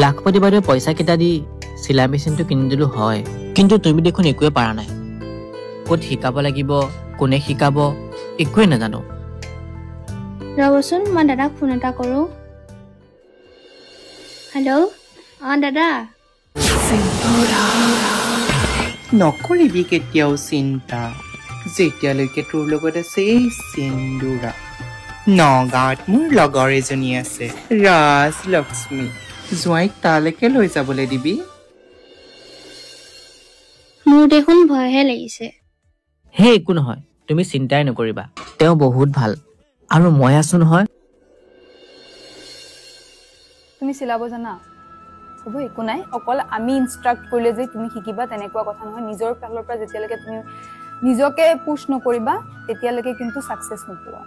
লাখপতি বাইদেৱে পইচা কেইটা দি চিলাই মেচিনটো কিনি দিলো হয়, কিন্তু তুমি দেখোন একোৱে পাৰা নাই। ক'ত শিকাব লাগিব, কোনে শিকাব, একোৱে নাজানো। ৰবচোন মই দাদাক ফোন এটা কৰো। হেল্ল', দাদা। নকৰিবি কেতিয়াও চিন্তা, যেতিয়ালৈকে তোৰ লগত আছে এই সিন্দুৰা। নগাঁৱত মোৰ লগৰ এজনী আছে, ৰাজলক্ষ্মী। জোঁৱাইক তালৈকে লৈ যাবলৈ দিবি। মোৰ দেখোন ভয়হে লাগিছে। হে একো নহয়, তুমি চিন্তাই নকৰিবা, তেওঁ বহুত ভাল আৰু মই আছো নহয়। তুমি চিলাব জানা? হ'ব, একো নাই, অকল আমি ইনষ্ট্ৰাক্ট কৰিলে যে তুমি শিকিবা তেনেকুৱা কথা নহয়। নিজৰ ফালৰ পৰা যেতিয়ালৈকে তুমি নিজকে পুশ নকৰিবা তেতিয়ালৈকে কিন্তু ছাকচেছ নোপোৱা।